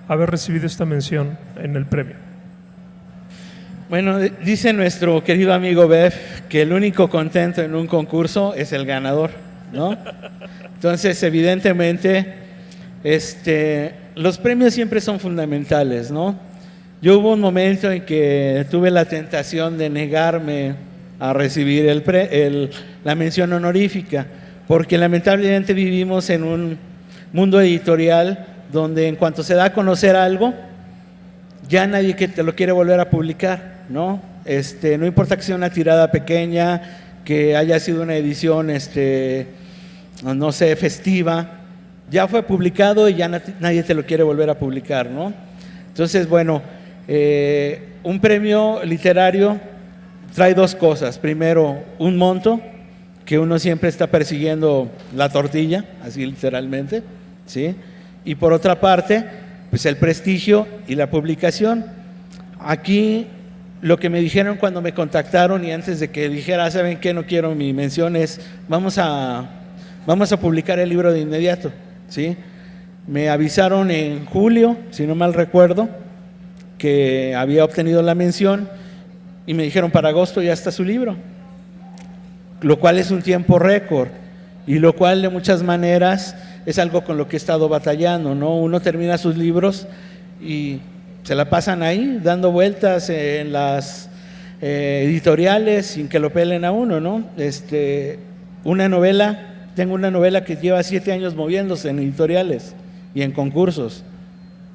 haber recibido esta mención en el premio? Bueno, dice nuestro querido amigo Bev que el único contento en un concurso es el ganador, ¿no? Entonces, evidentemente, los premios siempre son fundamentales, ¿no? Yo hubo un momento en que tuve la tentación de negarme a recibir la mención honorífica, porque lamentablemente vivimos en un mundo editorial donde en cuanto se da a conocer algo, ya nadie que te lo quiere volver a publicar, ¿no? No importa que sea una tirada pequeña, que haya sido una edición, no sé, festiva, ya fue publicado y ya nadie te lo quiere volver a publicar, ¿no? Entonces, bueno, un premio literario trae dos cosas. Primero, un monto, que uno siempre está persiguiendo la tortilla, así literalmente, ¿sí? Y por otra parte, pues el prestigio y la publicación. Aquí lo que me dijeron cuando me contactaron y antes de que dijera, ¿saben qué? No quiero mi mención, es vamos a publicar el libro de inmediato, ¿sí? Me avisaron en julio, si no mal recuerdo, que había obtenido la mención y me dijeron para agosto ya está su libro, lo cual es un tiempo récord y lo cual de muchas maneras es algo con lo que he estado batallando, ¿no? Uno termina sus libros y se la pasan ahí dando vueltas en las editoriales sin que lo pelen a uno, ¿no? Tengo una novela que lleva 7 años moviéndose en editoriales y en concursos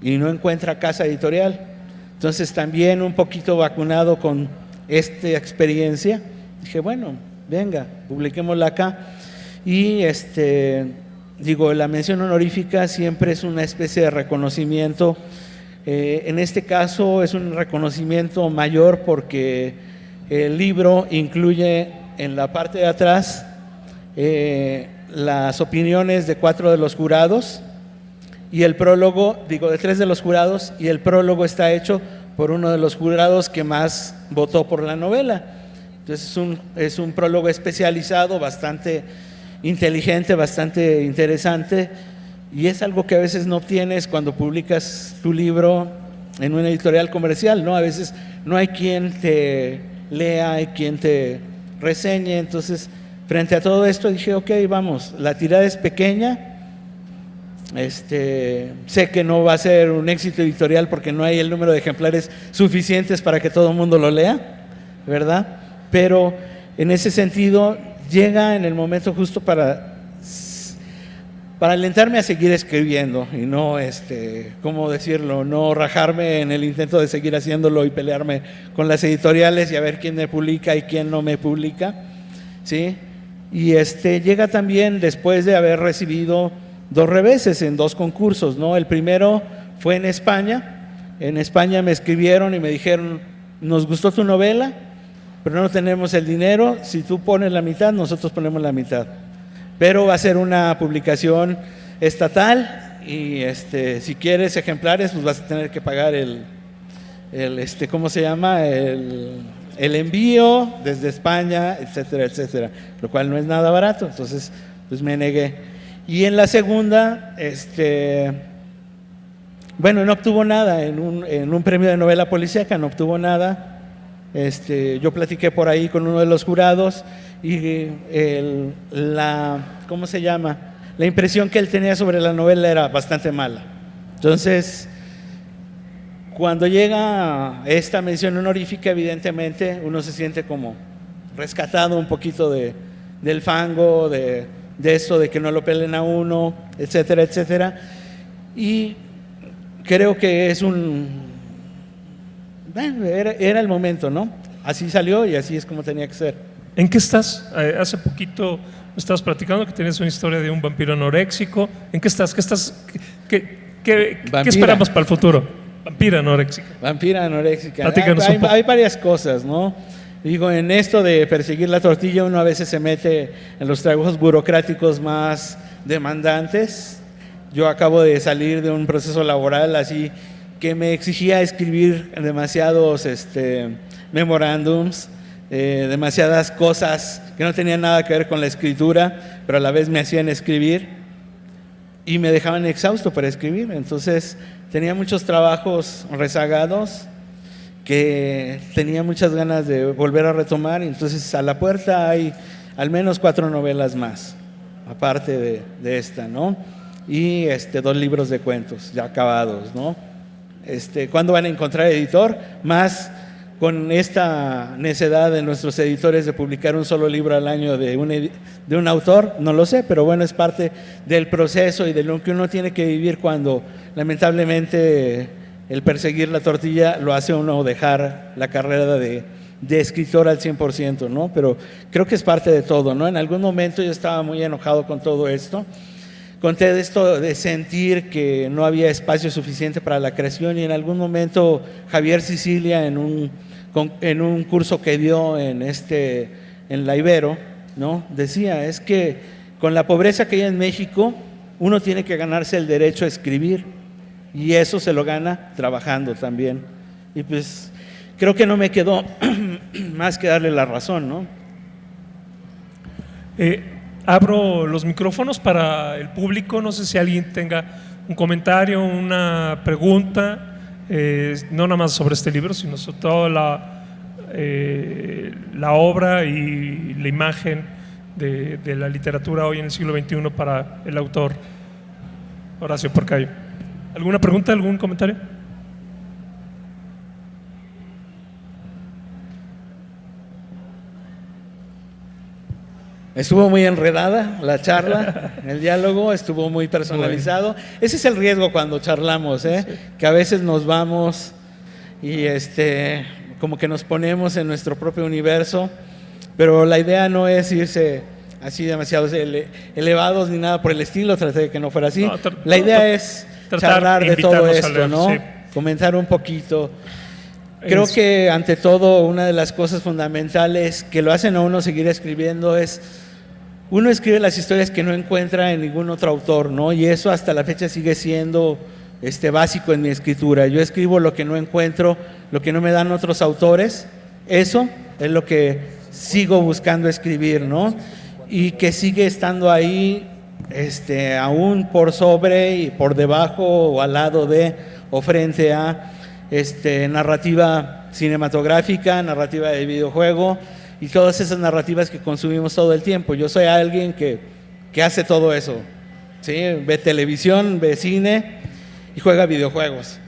y no encuentra casa editorial. Entonces también un poquito vacunado con esta experiencia, dije, bueno, venga, publiquémosla acá. Y la mención honorífica siempre es una especie de reconocimiento. En este caso es un reconocimiento mayor porque el libro incluye en la parte de atrás las opiniones de 4 de los jurados y el prólogo, de 3 de los jurados, y el prólogo está hecho por uno de los jurados que más votó por la novela. Entonces es un prólogo especializado, bastante inteligente, bastante interesante, y es algo que a veces no obtienes cuando publicas tu libro en una editorial comercial, ¿no? A veces no hay quien te lea, hay quien te reseñe. Entonces, frente a todo esto dije, ok, vamos, la tirada es pequeña. Sé que no va a ser un éxito editorial porque no hay el número de ejemplares suficientes para que todo el mundo lo lea, ¿verdad? Pero en ese sentido llega en el momento justo para alentarme a seguir escribiendo y no, ¿cómo decirlo? No rajarme en el intento de seguir haciéndolo y pelearme con las editoriales y a ver quién me publica y quién no me publica, ¿sí? Y llega también después de haber recibido 2 reveses en 2 concursos, ¿no? El primero fue en España. En España me escribieron y me dijeron, nos gustó tu novela, pero no tenemos el dinero, si tú pones la mitad, nosotros ponemos la mitad. Pero va a ser una publicación estatal y si quieres ejemplares, pues vas a tener que pagar ¿cómo se llama? El envío desde España, etcétera, etcétera, lo cual no es nada barato. Entonces, pues me negué. Y en la segunda, bueno, no obtuvo nada, en un premio de novela policíaca no obtuvo nada. Yo platiqué por ahí con uno de los jurados y ¿cómo se llama? La impresión que él tenía sobre la novela era bastante mala. Entonces, cuando llega esta mención honorífica, evidentemente uno se siente como rescatado un poquito del fango, de esto de que no lo pelen a uno, etcétera, etcétera. Y creo que era el momento, ¿no? Así salió y así es como tenía que ser. ¿En qué estás? Hace poquito me estabas platicando que tenías una historia de un vampiro anoréxico. ¿En qué estás? ¿Qué esperamos para el futuro? Vampira anoréxica. Vampira anoréxica. Platícanos un poco. Hay varias cosas, ¿no? Digo, en esto de perseguir la tortilla uno a veces se mete en los trabajos burocráticos más demandantes. Yo acabo de salir de un proceso laboral así que me exigía escribir demasiados memorándums, demasiadas cosas que no tenían nada que ver con la escritura, pero a la vez me hacían escribir y me dejaban exhausto para escribir. Entonces tenía muchos trabajos rezagados que tenía muchas ganas de volver a retomar, y entonces a la puerta hay al menos 4 novelas más, aparte de esta, ¿no? Y 2 libros de cuentos ya acabados, ¿no? ¿Cuándo van a encontrar editor? Más con esta necedad de nuestros editores de publicar un solo libro al año de un autor, no lo sé, pero bueno, es parte del proceso y de lo que uno tiene que vivir cuando lamentablemente el perseguir la tortilla lo hace uno dejar la carrera de escritor al 100%, ¿no? Pero creo que es parte de todo, ¿no? En algún momento yo estaba muy enojado con todo esto. Conté de esto de sentir que no había espacio suficiente para la creación, y en algún momento Javier Sicilia en un curso que dio en la Ibero, ¿no? Decía, es que con la pobreza que hay en México uno tiene que ganarse el derecho a escribir, y eso se lo gana trabajando también. Y pues creo que no me quedó más que darle la razón, ¿no? Abro los micrófonos para el público. No sé si alguien tenga un comentario, una pregunta, no nada más sobre este libro, sino sobre toda la obra y la imagen de la literatura hoy en el siglo XXI para el autor Horacio Porcayo. ¿Alguna pregunta, algún comentario? Estuvo muy enredada la charla, el diálogo estuvo muy personalizado. Ese es el riesgo cuando charlamos, ¿eh? Sí. Que a veces nos vamos y como que nos ponemos en nuestro propio universo, pero la idea no es irse así demasiado elevados ni nada por el estilo. Traté de que no fuera así. No, la idea es charlar de todo esto, ¿no? Sí. Comentar un poquito. Creo que ante todo una de las cosas fundamentales que lo hacen a uno seguir escribiendo es uno escribe las historias que no encuentra en ningún otro autor, ¿no? Y eso hasta la fecha sigue siendo básico en mi escritura. Yo escribo lo que no encuentro, lo que no me dan otros autores. Eso es lo que sigo buscando escribir, ¿no? Y que sigue estando ahí aún por sobre y por debajo o al lado de o frente a narrativa cinematográfica, narrativa de videojuego y todas esas narrativas que consumimos todo el tiempo. Yo soy alguien que hace todo eso, ¿sí? Ve televisión, ve cine y juega videojuegos.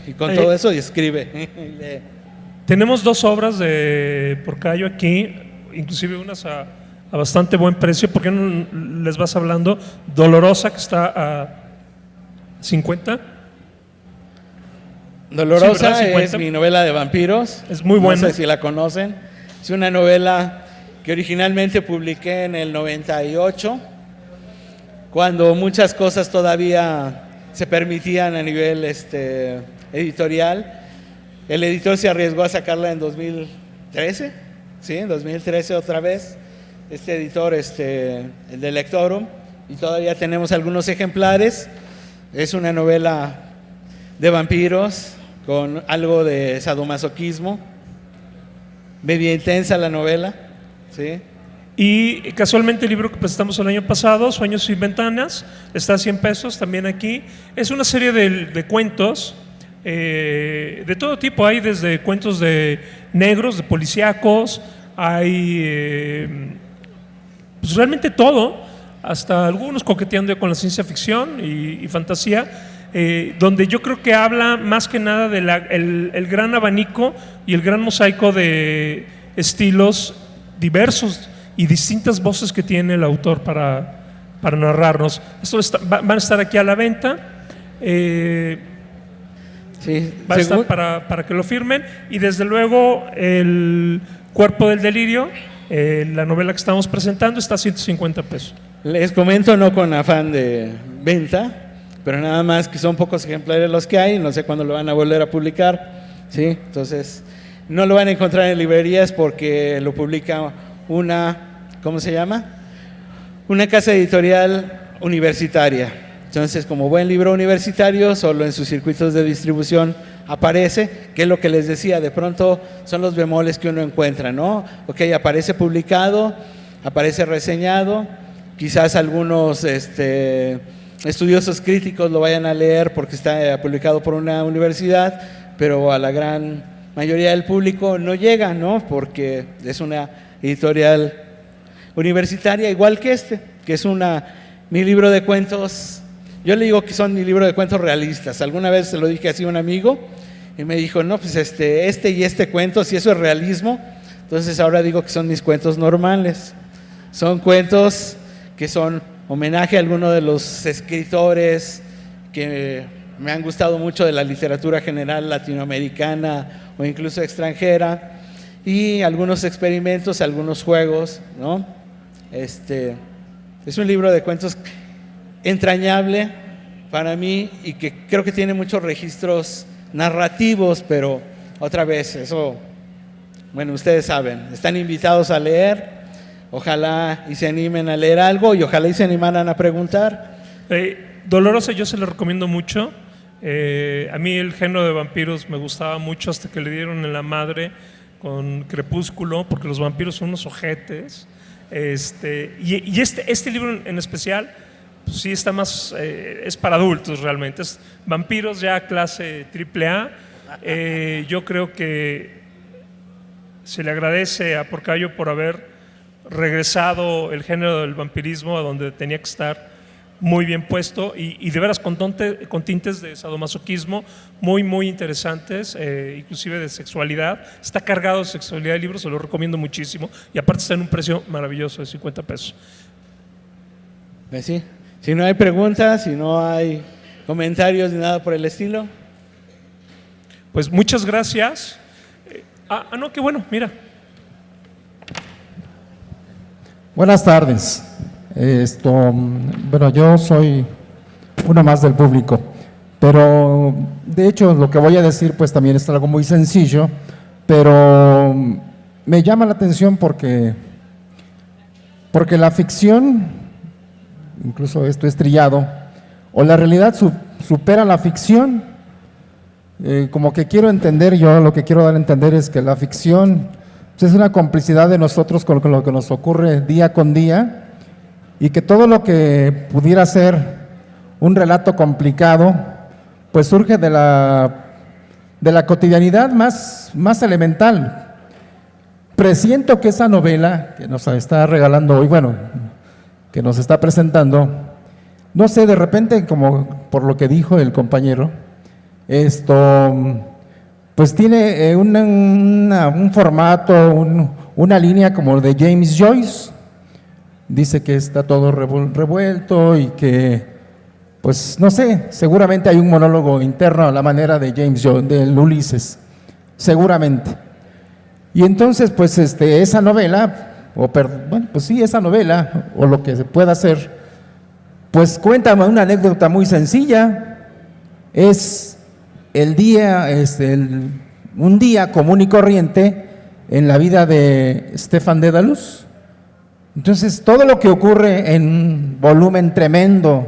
Y con todo eso y escribe. Tenemos 2 obras de Porcayo aquí, inclusive unas a bastante buen precio. ¿Por qué no les vas hablando? Dolorosa, que está a 50. Dolorosa sí, es mi novela de vampiros. Es muy buena. No sé si la conocen. Es una novela que originalmente publiqué en el 98, cuando muchas cosas todavía se permitían a nivel editorial. El editor se arriesgó a sacarla en 2013, ¿sí? En 2013 otra vez. Este editor, el de Lectorum, y todavía tenemos algunos ejemplares. Es una novela de vampiros con algo de sadomasoquismo, media intensa la novela, ¿sí? Y casualmente el libro que presentamos el año pasado, Sueños sin ventanas, está a 100 pesos también aquí. Es una serie de cuentos de todo tipo. Hay desde cuentos de negros, de policíacos, hay pues realmente todo, hasta algunos coqueteando con la ciencia ficción y fantasía, donde yo creo que habla más que nada del el gran abanico y el gran mosaico de estilos diversos y distintas voces que tiene el autor para narrarnos. Esto van a estar aquí a la venta. Sí, va a estar para que lo firmen. Y desde luego el Cuerpo del Delirio, la novela que estamos presentando, está a 150 pesos. Les comento, no con afán de venta, pero nada más que son pocos ejemplares los que hay. No sé cuándo lo van a volver a publicar, ¿sí? Entonces no lo van a encontrar en librerías porque lo publica ¿cómo se llama? Una casa editorial universitaria. Entonces, como buen libro universitario, solo en sus circuitos de distribución aparece, que es lo que les decía, de pronto son los bemoles que uno encuentra, ¿no? Ok, aparece publicado, aparece reseñado, quizás algunos estudiosos críticos lo vayan a leer porque está publicado por una universidad, pero a la gran mayoría del público no llega, ¿no? Porque es una editorial universitaria, igual que que es mi libro de cuentos. Yo le digo que son mi libro de cuentos realistas. Alguna vez se lo dije así a un amigo y me dijo, no, pues y este cuento, si eso es realismo, entonces ahora digo que son mis cuentos normales. Son cuentos que son homenaje a alguno de los escritores que me han gustado mucho de la literatura general latinoamericana o incluso extranjera, y algunos experimentos, algunos juegos, ¿no? Es un libro de cuentos entrañable para mí y que creo que tiene muchos registros narrativos, pero otra vez, eso, bueno, ustedes saben, están invitados a leer, ojalá y se animen a leer algo y ojalá y se animaran a preguntar. Dolorosa yo se lo recomiendo mucho. A mí el género de vampiros me gustaba mucho hasta que le dieron en la madre con Crepúsculo, porque los vampiros son unos ojetes. Y este libro en especial, pues sí está más, es para adultos realmente, es vampiros ya clase AAA. Yo creo que se le agradece a Porcayo por haber regresado el género del vampirismo a donde tenía que estar, muy bien puesto y de veras con tintes de sadomasoquismo muy, muy interesantes, inclusive de sexualidad. Está cargado de sexualidad el libro, se lo recomiendo muchísimo y aparte está en un precio maravilloso de 50 pesos. Pues sí. Si no hay preguntas, si no hay comentarios ni nada por el estilo. Pues muchas gracias. No, qué bueno, mira. Buenas tardes. Bueno, yo soy uno más del público, pero de hecho lo que voy a decir pues también es algo muy sencillo, pero me llama la atención porque la ficción, incluso esto es trillado, o la realidad supera la ficción. Como que quiero entender, yo lo que quiero dar a entender es que la ficción pues, es una complicidad de nosotros con lo que nos ocurre día con día, y que todo lo que pudiera ser un relato complicado, pues surge de la de la cotidianidad más elemental. Presiento que esa novela que nos está regalando hoy, bueno, que nos está presentando, no sé, de repente, como por lo que dijo el compañero, pues tiene un formato, una línea como de James Joyce. Dice que está todo revuelto y que, pues no sé, seguramente hay un monólogo interno a la manera de James Joyce, del Ulises, seguramente. Y entonces, pues esa novela, bueno, pues sí, esa novela, o lo que se pueda hacer, pues cuenta una anécdota muy sencilla. Es el día, un día común y corriente en la vida de Stefan Dedalus. Entonces, todo lo que ocurre en un volumen tremendo,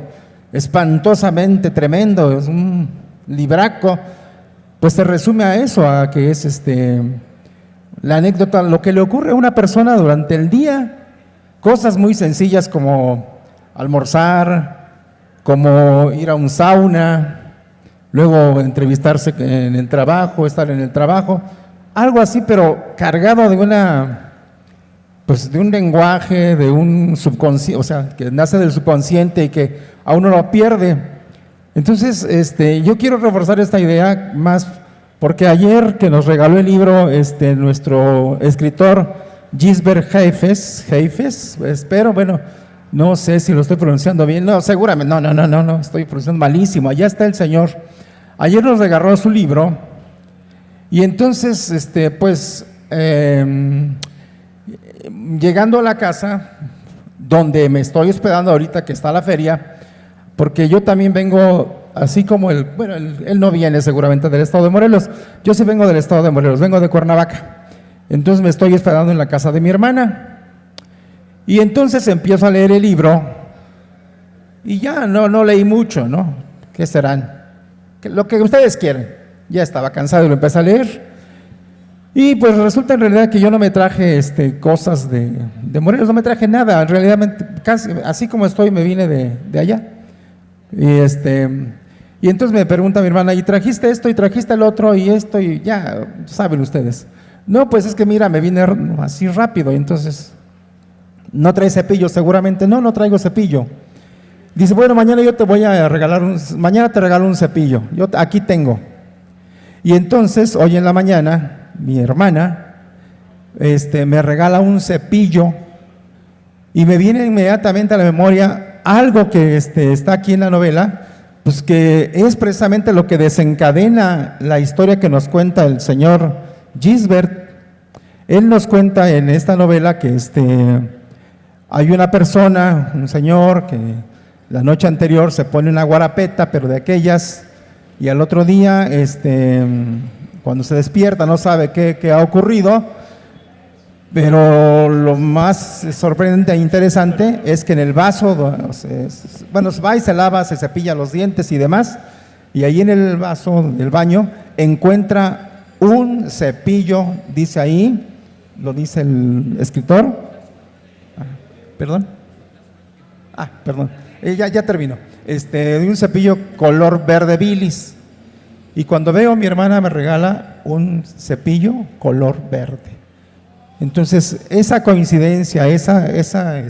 espantosamente tremendo, es un libraco, pues se resume a eso, a que es la anécdota, lo que le ocurre a una persona durante el día, cosas muy sencillas como almorzar, como ir a un sauna, luego entrevistarse en el trabajo, estar en el trabajo, algo así, pero cargado de de un lenguaje, de un subconsciente, o sea, que nace del subconsciente y que a uno lo pierde. Entonces, yo quiero reforzar esta idea más porque ayer que nos regaló el libro nuestro escritor Gisbert Heifes, espero, bueno, no sé si lo estoy pronunciando bien, no, seguramente, no, estoy pronunciando malísimo, allá está el señor. Ayer nos regaló su libro y entonces, llegando a la casa donde me estoy hospedando ahorita, que está la feria, porque yo también vengo, así como él no viene seguramente del estado de Morelos, yo sí vengo del estado de Morelos, vengo de Cuernavaca, entonces me estoy hospedando en la casa de mi hermana, y entonces empiezo a leer el libro, y ya no leí mucho, ¿no? ¿Qué serán? Lo que ustedes quieren, ya estaba cansado y lo empecé a leer, y pues resulta en realidad que yo no me traje cosas de Morelos, no me traje nada, en realidad casi, así como estoy me vine de allá. Y entonces me pregunta mi hermana, ¿y trajiste esto y trajiste el otro y esto? Y ya, saben ustedes. No, pues es que mira, me vine así rápido y entonces, ¿no trae cepillo? Seguramente, no traigo cepillo. Dice, bueno, mañana yo te voy a regalar mañana te regalo un cepillo, yo aquí tengo. Y entonces, hoy en la mañana, mi hermana me regala un cepillo y me viene inmediatamente a la memoria algo que está aquí en la novela, pues que es precisamente lo que desencadena la historia que nos cuenta el señor Gisbert. Él nos cuenta en esta novela que hay una persona, un señor que la noche anterior se pone una guarapeta, pero de aquellas, y al otro día cuando se despierta no sabe qué ha ocurrido, pero lo más sorprendente e interesante es que en el vaso, va y se lava, se cepilla los dientes y demás, y ahí en el vaso del baño encuentra un cepillo, dice ahí, lo dice el escritor, perdón, ya terminó, de un cepillo color verde bilis. Y cuando veo a mi hermana me regala un cepillo color verde. Entonces, esa coincidencia, esa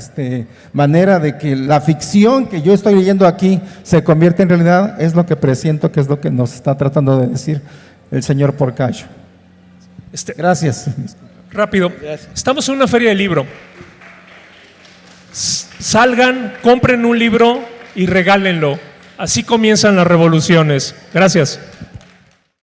manera de que la ficción que yo estoy leyendo aquí se convierte en realidad, es lo que presiento que es lo que nos está tratando de decir el señor Porcayo. Gracias. Rápido. Estamos en una feria de libro. Salgan, compren un libro y regálenlo. Así comienzan las revoluciones. Gracias.